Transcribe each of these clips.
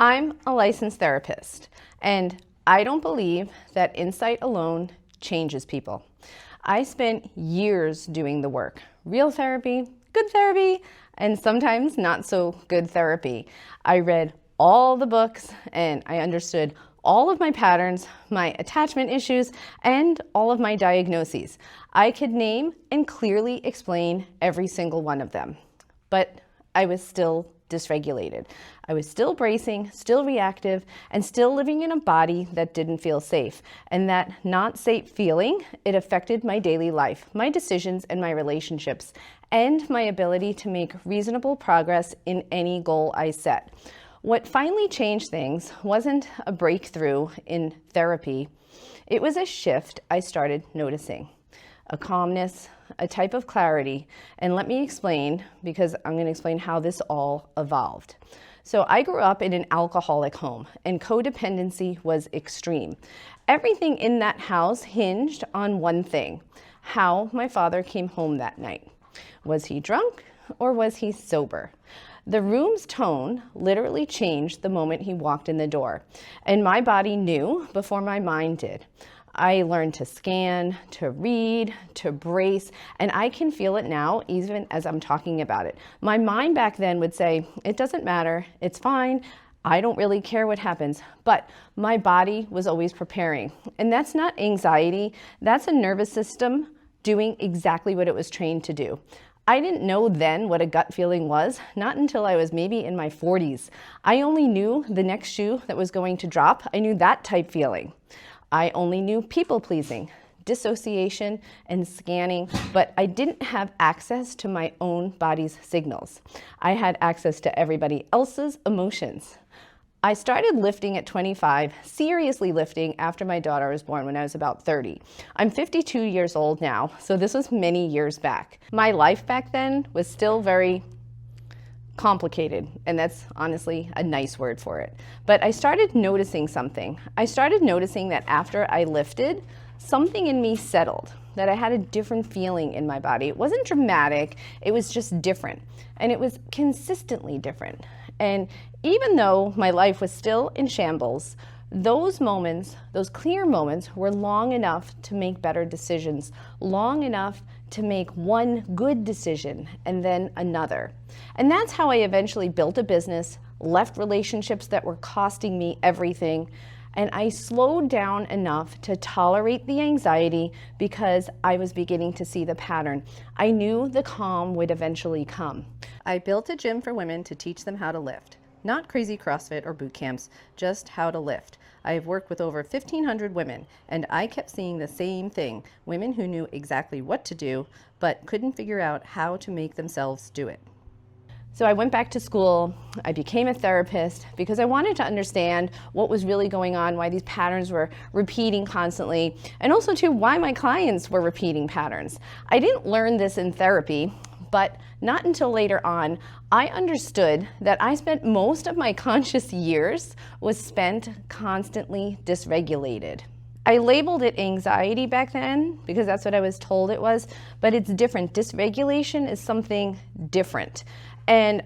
I'm a licensed therapist, and I don't believe that insight alone changes people. I spent years doing the work. Real therapy, good therapy, and sometimes not so good therapy. I read all the books and I understood all of my patterns, my attachment issues, and all of my diagnoses. I could name and clearly explain every single one of them, but I was still dysregulated. I was still bracing, still reactive, and still living in a body that didn't feel safe. And that not safe feeling, it affected my daily life, my decisions, and my relationships, and my ability to make reasonable progress in any goal I set. What finally changed things wasn't a breakthrough in therapy. It was a shift I started noticing. A calmness, a type of clarity. And let me explain, because I'm going to explain how this all evolved. So I grew up in an alcoholic home, and codependency was extreme. Everything in that house hinged on one thing: how my father came home that night. Was he drunk or was he sober? The room's tone literally changed the moment he walked in the door, and my body knew before my mind did. I learned to scan, to read, to brace, and I can feel it now even as I'm talking about it. My mind back then would say, it doesn't matter, it's fine, I don't really care what happens, but my body was always preparing. And that's not anxiety, that's a nervous system doing exactly what it was trained to do. I didn't know then what a gut feeling was, not until I was maybe in my 40s. I only knew the next shoe that was going to drop. I knew that type feeling. I only knew people-pleasing, dissociation, and scanning, but I didn't have access to my own body's signals. I had access to everybody else's emotions. I started lifting at 25, seriously lifting after my daughter was born when I was about 30. I'm 52 years old now, so this was many years back. My life back then was still very complicated, and that's honestly a nice word for it. But I started noticing something. I started noticing that after I lifted, something in me settled, that I had a different feeling in my body. It wasn't dramatic, it was just different, and it was consistently different. And even though my life was still in shambles, those moments, those clear moments, were long enough to make better decisions, long enough to make one good decision and then another. And that's how I eventually built a business, left relationships that were costing me everything, and I slowed down enough to tolerate the anxiety because I was beginning to see the pattern. I knew the calm would eventually come. I built a gym for women to teach them how to lift. Not crazy CrossFit or boot camps, just how to lift. I have worked with over 1,500 women, and I kept seeing the same thing. Women who knew exactly what to do, but couldn't figure out how to make themselves do it. So I went back to school, I became a therapist because I wanted to understand what was really going on, why these patterns were repeating constantly, and also too, why my clients were repeating patterns. I didn't learn this in therapy, but not until later on, I understood that I spent most of my conscious years was spent constantly dysregulated. I labeled it anxiety back then because that's what I was told it was, but it's different. Dysregulation is something different. And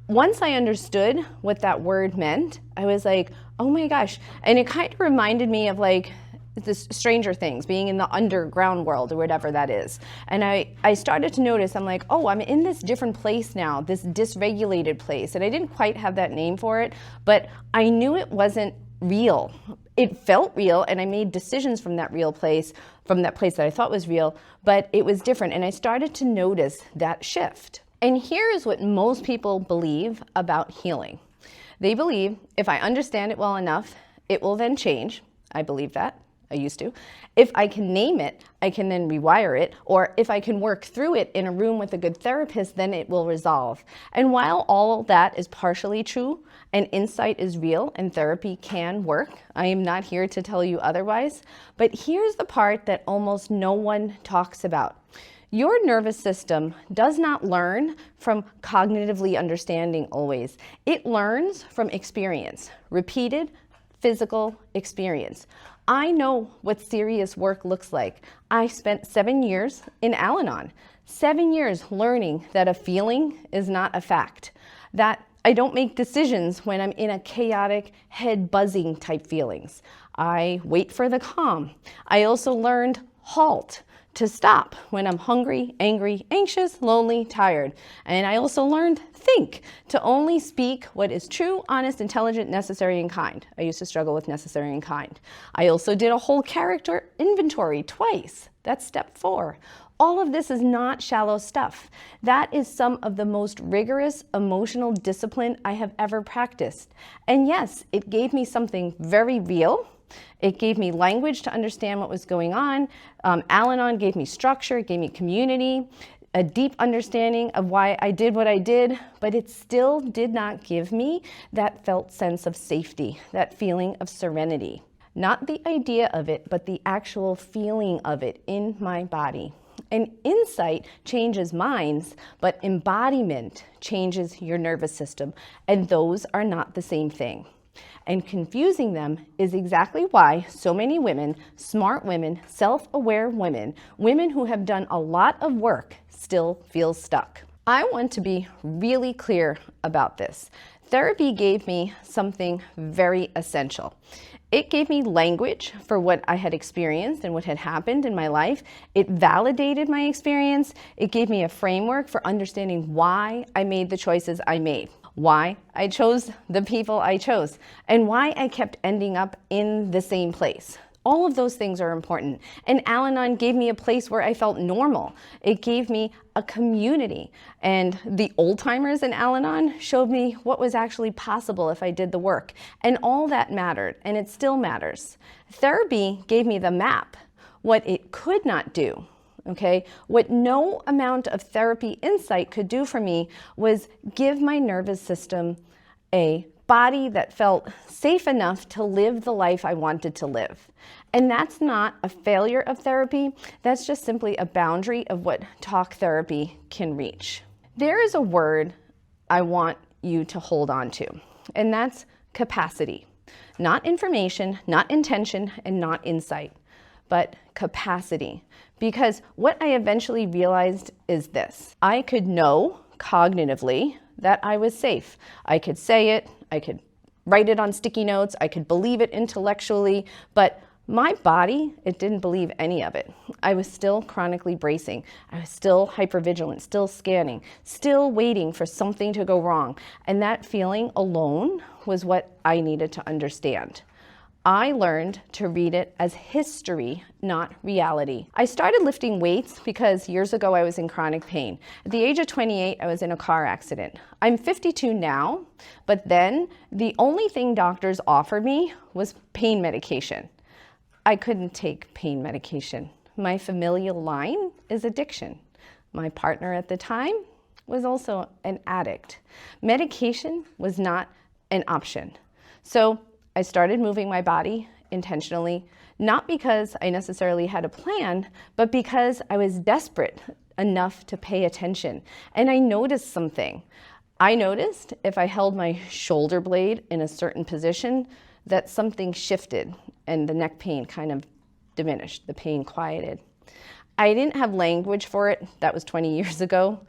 once I understood what that word meant, I was like, oh my gosh. And it kind of reminded me of like the Stranger Things, being in the underground world or whatever that is. And I started to notice, I'm like, oh, I'm in this different place now, this dysregulated place. And I didn't quite have that name for it, but I knew it wasn't real. It felt real, and I made decisions from that real place, from that place that I thought was real, but it was different. And I started to notice that shift. And here is what most people believe about healing. They believe if I understand it well enough, it will then change. I believe that. I used to. If I can name it, I can then rewire it, or if I can work through it in a room with a good therapist, then it will resolve. And while all that is partially true, and insight is real, and therapy can work, I am not here to tell you otherwise, but here's the part that almost no one talks about. Your nervous system does not learn from cognitively understanding always. It learns from experience, repeated physical experience. I know what serious work looks like. I spent 7 years in Al-Anon, 7 years learning that a feeling is not a fact, that I don't make decisions when I'm in a chaotic, head buzzing type feelings. I wait for the calm. I also learned halt, to stop when I'm hungry, angry, anxious, lonely, tired. And I also learned think, to only speak what is true, honest, intelligent, necessary, and kind. I used to struggle with necessary and kind. I also did a whole character inventory twice. That's step 4. All of this is not shallow stuff. That is some of the most rigorous emotional discipline I have ever practiced. And yes, it gave me something very real. It gave me language to understand what was going on. Al-Anon gave me structure, it gave me community, a deep understanding of why I did what I did, but it still did not give me that felt sense of safety, that feeling of serenity. Not the idea of it, but the actual feeling of it in my body. And insight changes minds, but embodiment changes your nervous system, and those are not the same thing. And confusing them is exactly why so many women, smart women, self-aware women, women who have done a lot of work still feel stuck. I want to be really clear about this. Therapy gave me something very essential. It gave me language for what I had experienced and what had happened in my life. It validated my experience. It gave me a framework for understanding why I made the choices I made, why I chose the people I chose, and why I kept ending up in the same place. All of those things are important. And Al-Anon gave me a place where I felt normal. It gave me a community. And the old timers in Al-Anon showed me what was actually possible if I did the work. And all that mattered, and it still matters. Therapy gave me the map, what it could not do. Okay, what no amount of therapy insight could do for me was give my nervous system a body that felt safe enough to live the life I wanted to live. And that's not a failure of therapy, that's just simply a boundary of what talk therapy can reach. There is a word I want you to hold on to, and that's capacity. Not information, not intention, and not insight, but capacity. Because what I eventually realized is this: I could know cognitively that I was safe. I could say it, I could write it on sticky notes, I could believe it intellectually, but my body, it didn't believe any of it. I was still chronically bracing. I was still hypervigilant, still scanning, still waiting for something to go wrong. And that feeling alone was what I needed to understand. I learned to read it as history, not reality. I started lifting weights because years ago I was in chronic pain. At the age of 28, I was in a car accident. I'm 52 now, but then the only thing doctors offered me was pain medication. I couldn't take pain medication. My familial line is addiction. My partner at the time was also an addict. Medication was not an option. So I started moving my body intentionally, not because I necessarily had a plan, but because I was desperate enough to pay attention. And I noticed something. I noticed if I held my shoulder blade in a certain position, that something shifted and the neck pain kind of diminished, the pain quieted. I didn't have language for it. That was 20 years ago.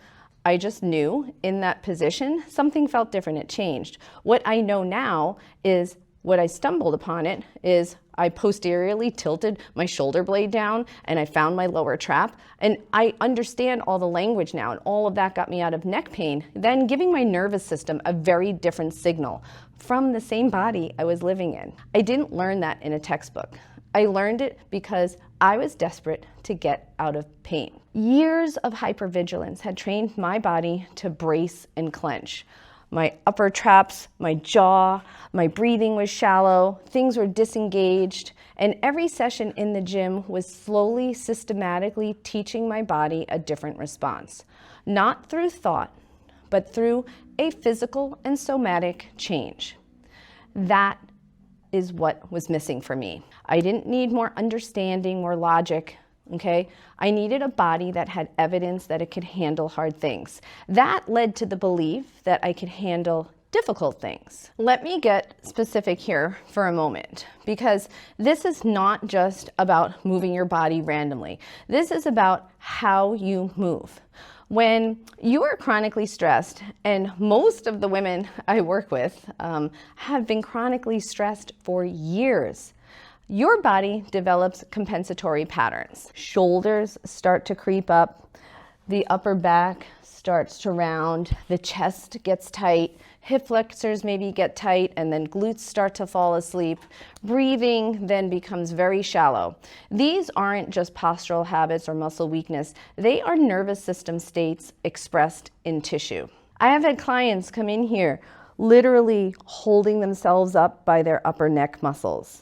I just knew in that position, something felt different, it changed. What I know now is what I stumbled upon it is I posteriorly tilted my shoulder blade down and I found my lower trap, and I understand all the language now, and all of that got me out of neck pain, then giving my nervous system a very different signal from the same body I was living in. I didn't learn that in a textbook. I learned it because I was desperate to get out of pain. Years of hypervigilance had trained my body to brace and clench. My upper traps, my jaw, my breathing was shallow, things were disengaged, and every session in the gym was slowly, systematically teaching my body a different response. Not through thought, but through a physical and somatic change. That is what was missing for me. I didn't need more understanding, more logic. Okay, I needed a body that had evidence that it could handle hard things. That led to the belief that I could handle difficult things. Let me get specific here for a moment, because this is not just about moving your body randomly. This is about how you move. When you are chronically stressed, and most of the women I work with have been chronically stressed for years, your body develops compensatory patterns. Shoulders start to creep up, the upper back starts to round, the chest gets tight, hip flexors maybe get tight, and then glutes start to fall asleep. Breathing then becomes very shallow. These aren't just postural habits or muscle weakness. They are nervous system states expressed in tissue. I have had clients come in here literally holding themselves up by their upper neck muscles,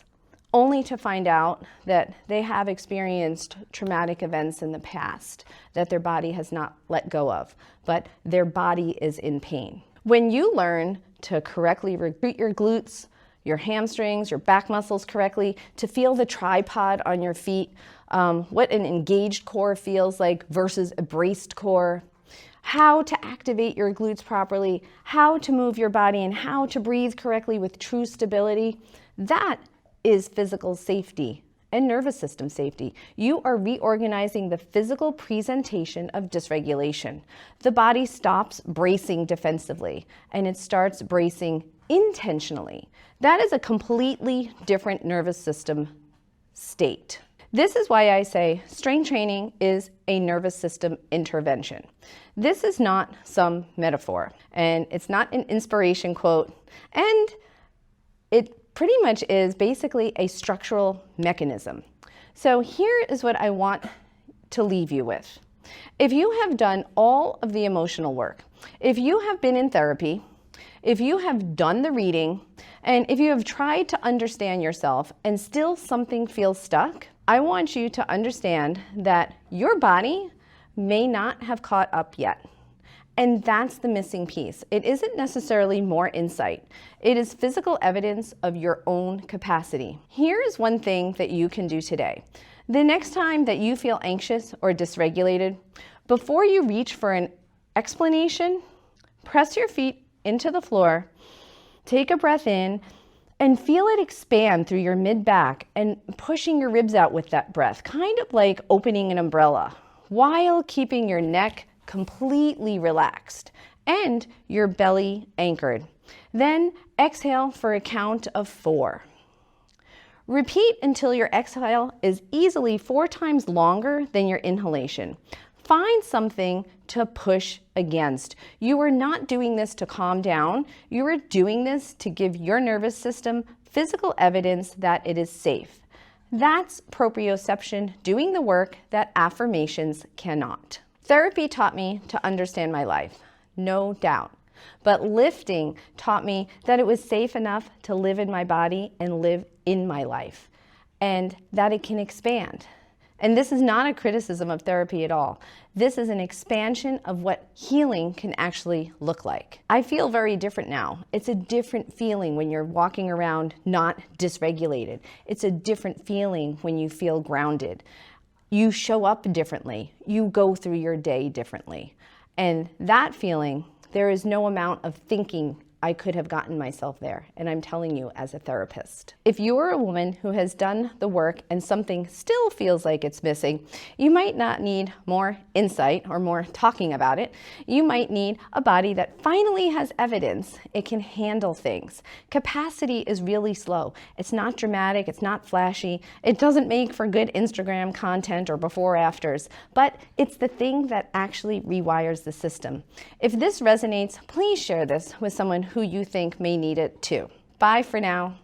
only to find out that they have experienced traumatic events in the past that their body has not let go of, but their body is in pain. When you learn to correctly recruit your glutes, your hamstrings, your back muscles correctly, to feel the tripod on your feet, what an engaged core feels like versus a braced core, how to activate your glutes properly, how to move your body, and how to breathe correctly with true stability, that is physical safety and nervous system safety. You are reorganizing the physical presentation of dysregulation. The body stops bracing defensively and it starts bracing intentionally. That is a completely different nervous system state. This is why I say strength training is a nervous system intervention. This is not some metaphor, and it's not an inspiration quote, and it pretty much is basically a structural mechanism. So here is what I want to leave you with. If you have done all of the emotional work, if you have been in therapy, if you have done the reading, and if you have tried to understand yourself and still something feels stuck, I want you to understand that your body may not have caught up yet. And that's the missing piece. It isn't necessarily more insight. It is physical evidence of your own capacity. Here's one thing that you can do today. The next time that you feel anxious or dysregulated, before you reach for an explanation, press your feet into the floor, take a breath in, and feel it expand through your mid-back and pushing your ribs out with that breath, kind of like opening an umbrella, while keeping your neck completely relaxed and your belly anchored. Then exhale for a count of 4. Repeat until your exhale is easily 4 times longer than your inhalation. Find something to push against. You are not doing this to calm down. You are doing this to give your nervous system physical evidence that it is safe. That's proprioception doing the work that affirmations cannot. Therapy taught me to understand my life, no doubt. But lifting taught me that it was safe enough to live in my body and live in my life, and that it can expand. And this is not a criticism of therapy at all. This is an expansion of what healing can actually look like. I feel very different now. It's a different feeling when you're walking around not dysregulated. It's a different feeling when you feel grounded. You show up differently. You go through your day differently. And that feeling, there is no amount of thinking I could have gotten myself there, and I'm telling you as a therapist. If you're a woman who has done the work and something still feels like it's missing, you might not need more insight or more talking about it. You might need a body that finally has evidence it can handle things. Capacity is really slow. It's not dramatic, it's not flashy, it doesn't make for good Instagram content or before afters, but it's the thing that actually rewires the system. If this resonates, please share this with someone who you think may need it too. Bye for now.